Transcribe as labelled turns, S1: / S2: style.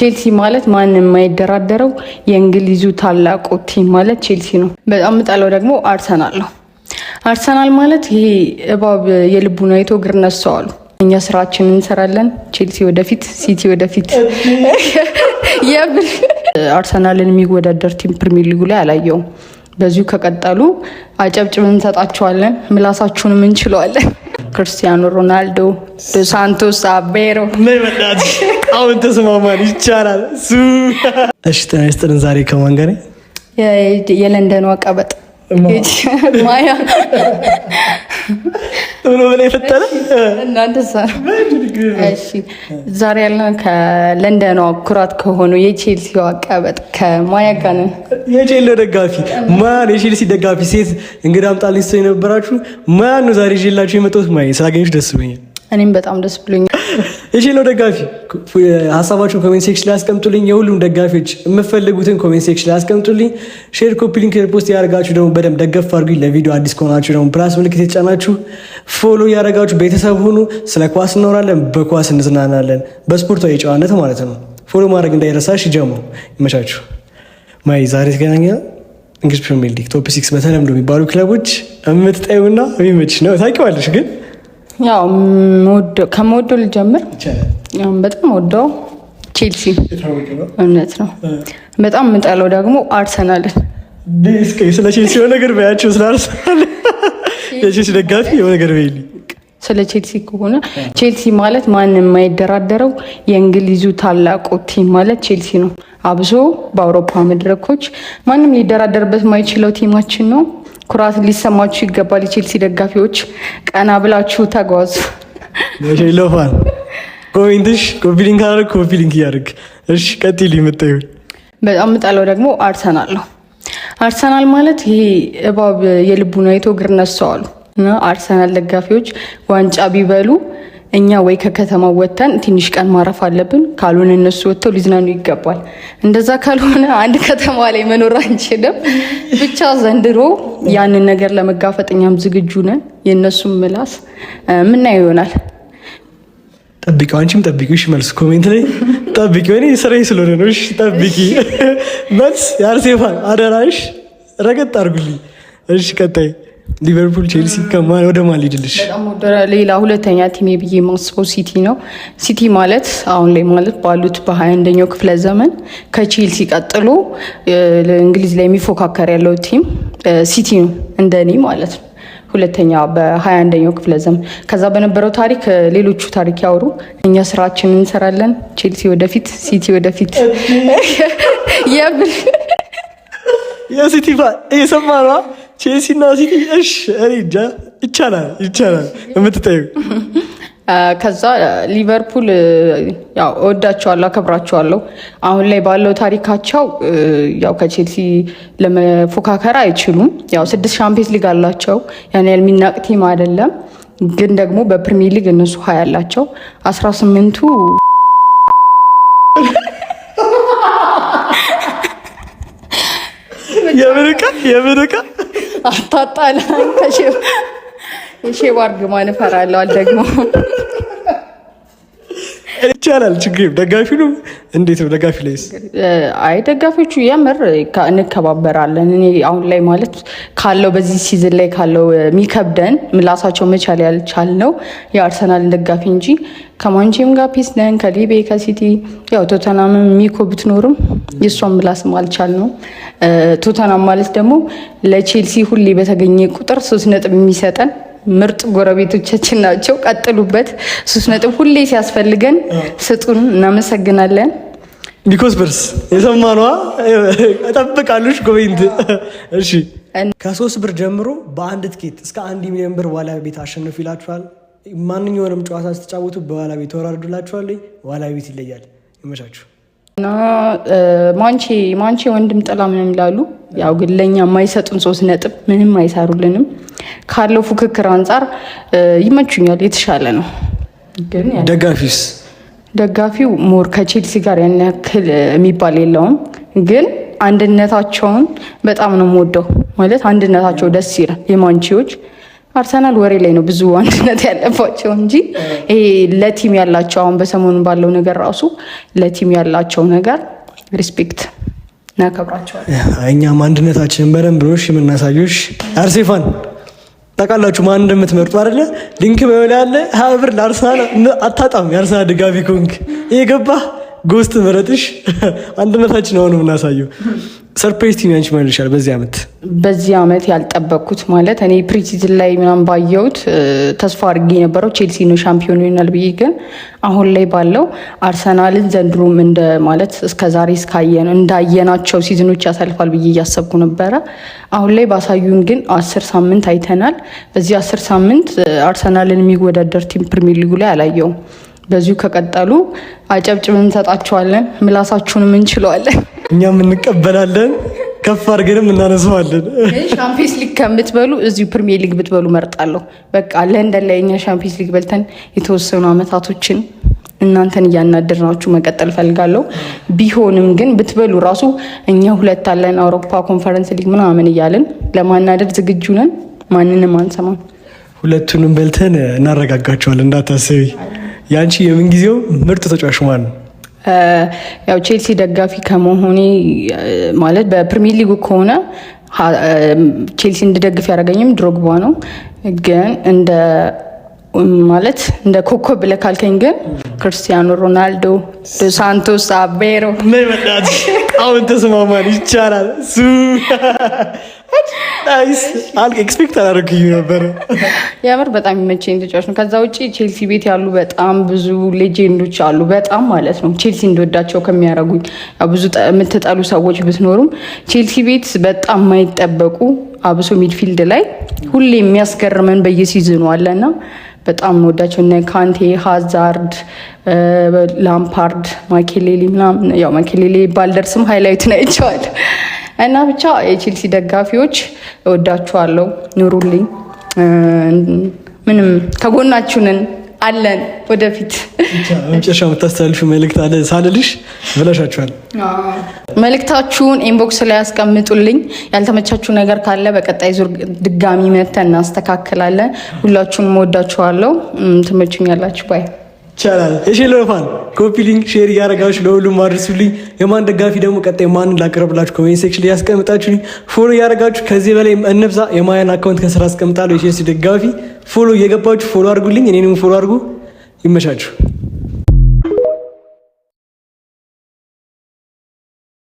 S1: ቼልሲ ማለት ማንም የማይደራደረው የእንግሊዙ ታላቁ ቲም ማለት ቼልሲ ነው። በጣም የምጠላው ደግሞ አርሰናል ነው። አርሰናል ማለት ይሄ እባብ የልቡን አይቶ እግር ነሳው አሉ። እኛ ስራችንን እንሰራለን፣ ቼልሲ ወደፊት፣ ሲቲ ወደፊት። አርሰናልን የሚወዳደር ቲም ፕሪሚየር ሊጉ ላይ አላየውም። በዚሁ ከቀጠሉ አጨብጭበን እንሰጣቸዋለን፣ ምላሳችሁንም እንችለዋለን። ክርስቲያኖ ሮናልዶ፣ ዶስ ሳንቶስ አቬሮ
S2: አሁን ተስማማን፣ ይቻላል። እሺ ጤና ይስጥልን። ዛሬ ከማን ጋር?
S1: የለንደኗ ቀበጥ ማያ
S2: ብሎ በላይ ፈጠረ
S1: እናንተ ሰር። እሺ ዛሬ ያለን ከለንደኗ ኩራት ከሆኑ የቼልሲዋ ቀበጥ ከማያ ጋር ነን።
S2: የቼልሲ ደጋፊ ማን? የቼልሲ ደጋፊ ሴት እንግዳ አምጣልኝ ሰው የነበራችሁ ማን ነው? ዛሬ ይዤላችሁ የመጣሁት ማያ። ስላገኘሁሽ ደስ ብሎኛል።
S1: እኔም በጣም ደስ ብሎኛል።
S2: የቼልሲ ደጋፊ ሀሳባችሁን ኮሜንት ሴክሽን ላይ አስቀምጡልኝ። የሁሉም ደጋፊዎች የምትፈልጉትን ኮሜንት ሴክሽን ላይ አስቀምጡልኝ። ሼር፣ ኮፒ ሊንክ፣ ፖስት ያደርጋችሁ ደግሞ በደንብ ደገፍ አድርጉኝ። ለቪዲዮ አዲስ ከሆናችሁ ደግሞ ፕላስ ምልክት የተጫናችሁ ፎሎ ያደርጋችሁ ቤተሰብ ሁኑ። ስለ ኳስ እናወራለን፣ በኳስ እንዝናናለን፣ በስፖርታዊ ጨዋነት ማለት ነው። ፎሎ ማድረግ እንዳይረሳሽ። ጀምሩ። ይመቻችሁ። ማይ ዛሬ ተገናኘ እንግሊዝ ፕሪሚየር ሊግ ቶፕ 6 በተለምዶ የሚባሉ ክለቦች የምትጠዩና የሚመችሽ ነው። ታውቂዋለሽ ግን
S1: ያው ከመወደው ልጀምር። በጣም ወደው ቼልሲ እውነት ነው። በጣም የምጠለው ደግሞ አርሰናልን።
S2: ስለ ቼልሲ የሆነ ነገር በያቸው። ስለ አርሰናል የቼልሲ ደጋፊ የሆነ ነገር በይልኝ።
S1: ስለ ቼልሲ ከሆነ ቼልሲ ማለት ማንም የማይደራደረው የእንግሊዙ ታላቁ ቲም ማለት ቼልሲ ነው። አብሶ በአውሮፓ መድረኮች ማንም ሊደራደርበት የማይችለው ቲማችን ነው። ኩራት ሊሰማችሁ ይገባል። የቼልሲ ደጋፊዎች ቀና ብላችሁ ተጓዙ።
S2: ለፋን ኮሜንትሽ ኮፒ ሊንክ አድርግ፣ ኮፒ ሊንክ እያደረግ እሺ፣ ቀጥል። የምታዩ
S1: በጣም የምጠላው ደግሞ አርሰናል ነው። አርሰናል ማለት ይሄ እባብ የልቡን አይቶ እግር ነሳው አሉ እና አርሰናል ደጋፊዎች ዋንጫ ቢበሉ እኛ ወይ ከከተማ ወጥተን ትንሽ ቀን ማረፍ አለብን። ካልሆነ እነሱ ወጥተው ሊዝናኑ ይገባል። እንደዛ ካልሆነ አንድ ከተማ ላይ መኖር አንችልም። ብቻ ዘንድሮ ያንን ነገር ለመጋፈጥ እኛም ዝግጁ ነን። የእነሱም ምላስ ምናየው ይሆናል።
S2: ጠብቂው፣ አንቺም ጠብቂው። እሺ መልስ ኮሜንት ላይ ጠብቂው። እኔ ስራዬ ስለሆነ ነው። እሺ ጠብቂ መልስ። የአርሴፋን አደራሽ ረገጥ አድርጉልኝ። እሺ ቀጣይ ሊቨርፑል ቼልሲ ከማን ወደ ማን ሊድልሽ?
S1: በጣም ሌላ ሁለተኛ ቲሜ ብዬ የማስበው ሲቲ ነው። ሲቲ ማለት አሁን ላይ ማለት ባሉት በ21ኛው ክፍለ ዘመን ከቼልሲ ቀጥሎ እንግሊዝ ላይ የሚፎካከር ያለው ቲም ሲቲ ነው እንደኔ ማለት ነው። ሁለተኛ በ21ኛው ክፍለ ዘመን። ከዛ በነበረው ታሪክ ሌሎቹ ታሪክ ያወሩ። እኛ ስራችንን እንሰራለን፣ ቼልሲ ወደፊት፣ ሲቲ ወደፊት።
S2: የሲቲ እየሰማራ ቼልሲ እና ሲቲ እሺ፣ ይቻላል የምትጠዩ።
S1: ከዛ ሊቨርፑል ያው እወዳቸዋለሁ፣ አከብራቸዋለሁ። አሁን ላይ ባለው ታሪካቸው ያው ከቼልሲ ለመፎካከር አይችሉም። ያው 6 ሻምፒየንስ ሊግ አላቸው። ያን ያህል የሚናቅ ቲም አይደለም። ግን ደግሞ በፕሪሚየር ሊግ እነሱ 20 ያላቸው 18ቱ
S2: የምርቃ
S1: አታጣላ የሼባ እርግማን እፈራለሁ። አልደግሞ
S2: ይቻላል። ችግር ደጋፊ ነው። እንዴት ነው ደጋፊ ላይስ?
S1: አይ ደጋፊዎቹ የምር እንከባበራለን። እኔ አሁን ላይ ማለት ካለው በዚህ ሲዝን ላይ ካለው የሚከብደን ምላሳቸው መቻል ያልቻልነው የአርሰናልን ደጋፊ እንጂ ከማንቼም ጋር ፒስ ነን፣ ከሊቤ ከሲቲ ያው ቶተናም ሚኮ ብትኖርም የእሷን ምላስም አልቻልነው። ቶተናም ማለት ደግሞ ለቼልሲ ሁሌ በተገኘ ቁጥር 3 ነጥብ የሚሰጠን ምርጥ ጎረቤቶቻችን ናቸው። ቀጥሉበት። 3 ነጥብ ሁሌ ሲያስፈልገን ስጡን። እናመሰግናለን።
S2: ኒኮስ በርስ የሰማነዋ እጠብቃለሁ። ኮሜንት እሺ። ከ3 ብር ጀምሮ በአንድ ትኬት እስከ 1 ሚሊዮን ብር ዋላ ቤት አሸንፉ ይላችኋል። ማንኛውንም ጨዋታ ስትጫወቱ በዋላ ቤት ተወራርዱላችኋል። ዋላ ቤት ይለያል። ይመቻችሁ። እና ማንቼ ወንድም ጥላ ምንም ይላሉ። ያው ግን ለኛ የማይሰጡን 3 ነጥብ ምንም አይሰሩልንም። ካለው ፉክክር አንጻር ይመቹኛል፣ የተሻለ ነው። ግን ደጋፊው ሞር ከቼልሲ ጋር ያን ያክል የሚባል የለውም። ግን አንድነታቸውን በጣም ነው የምወደው። ማለት አንድነታቸው ደስ ይላል። የማንቼዎች
S1: አርሰናል ወሬ ላይ ነው ብዙ አንድነት ያለባቸው እንጂ ይሄ ለቲም ያላቸው አሁን በሰሞኑ ባለው ነገር ራሱ ለቲም ያላቸው ነገር ሪስፔክት እናከብራቸዋለን።
S2: እኛም አንድነታችንን በደንብ ነው የምናሳየሽ። አርሴፋን ታውቃላችሁ ማን እንደምትመርጡ አይደለ? ሊንክ በወላ ያለ ሀብር ለአርሰናል አታጣም። የአርሰናል ድጋፊ ኮንክ የገባ ጎስት ምረጥሽ። አንድነታችን አሁን የምናሳየው ሰርፕራይዝ ቲም ያንቺ ማለት ይችላል። በዚህ አመት ያልጠበቅኩት ማለት እኔ ፕሪሲዝን ላይ ምናምን ባየሁት ተስፋ አድርጌ የነበረው ቼልሲ ነው ሻምፒዮን ይሆናል ብዬ፣ ግን አሁን ላይ ባለው አርሰናልን ዘንድሮም እንደ ማለት እስከዛሬ እንዳየናቸው ሲዝኖች ያሳልፋል ብዬ እያሰብኩ ነበረ። አሁን ላይ ባሳዩን ግን 10 ሳምንት አይተናል። በዚህ 10 ሳምንት አርሰናልን የሚወዳደር ቲም ፕሪሚየር ሊጉ ላይ አላየውም። በዚሁ ከቀጠሉ አጨብጭብ እንሰጣቸዋለን፣ ምላሳችሁንም እንችለዋለን፣ እኛም እንቀበላለን፣ ከፍ አድርገንም እናነሳዋለን።
S1: ሻምፒየንስ ሊግ ከምትበሉ እዚሁ ፕሪሚየር ሊግ ብትበሉ መርጣለሁ። በቃ ለንደን ላይ እኛ ሻምፒየንስ ሊግ በልተን የተወሰኑ አመታቶችን እናንተን እያናደርናችሁ መቀጠል ፈልጋለሁ። ቢሆንም ግን ብትበሉ ራሱ እኛ 2 አለን አውሮፓ ኮንፈረንስ ሊግ ምናምን እያለን ለማናደር ዝግጁ ነን። ማንንም አንሰማም።
S2: ሁለቱንም በልተን እናረጋጋቸዋለን፣ እንዳታስቢ። ያንቺ የምን ጊዜው ምርጥ ተጫዋች ማን ነው?
S1: ያው ቼልሲ ደጋፊ ከመሆኔ ማለት በፕሪሚየር ሊጉ ከሆነ ቼልሲ እንድደግፍ ያደረገኝም ድሮግባ ነው። ግን እንደ ኮከብ ብለህ ካልከኝ ግን ክርስቲያኖ ሮናልዶ ዶ ሳንቶስ አቬሮ
S2: አሁን ተስማማን። ይቻላል እሱ ናይስ ኤክስፔክት አላደረግኩኝ ነበር።
S1: የምር በጣም የሚመቸኝ ተጫዋች ነው። ከዛ ውጭ ቼልሲ ቤት ያሉ በጣም ብዙ ሌጀንዶች አሉ። በጣም ማለት ነው ቼልሲ እንደወዳቸው ከሚያደርጉኝ ብዙ የምትጠሉ ሰዎች ብትኖሩም ቼልሲ ቤት በጣም የማይጠበቁ አብሶ ሚድፊልድ ላይ ሁሌ የሚያስገርመን በየሲዝኑ አለና በጣም ወዳቸው እነ ካንቴ፣ ሃዛርድ፣ ላምፓርድ፣ ማኬሌሌ ምናምን ያው ማኬሌሌ ባልደርስም ሃይላይት ነው አይቼዋለሁ። እና ብቻ የቼልሲ ደጋፊዎች እወዳችኋለሁ፣ ኑሩልኝ። ምንም ከጎናችሁ ነን አለን ወደፊት።
S2: መጨረሻ የምታስተላልፉ መልእክት አለ ሳልልሽ ብለሻችኋል።
S1: መልእክታችሁን ኢንቦክስ ላይ ያስቀምጡልኝ። ያልተመቻችሁ ነገር ካለ በቀጣይ ዙር ድጋሚ መተን እናስተካክላለን። ሁላችሁንም እወዳችኋለሁ፣ ትመቹኛላችሁ። ባይ
S2: ይቻላል። የሼሎፋን ኮፒ ሊንክ ሼር እያደረጋችሁ ለሁሉም አድርሱልኝ። የማን ደጋፊ ደግሞ ቀጣይ ማንን ላቀርብላችሁ ኮሜንት ሴክሽን ላይ ያስቀምጣችሁልኝ። ፎሎ እያደረጋችሁ ከዚህ በላይ እንብዛ። የማያን አካውንት ከስራ አስቀምጣለሁ። የቼልሲ ደጋፊ ፎሎ እየገባችሁ ፎሎ አድርጉልኝ፣ እኔንም ፎሎ አድርጉ። ይመቻችሁ።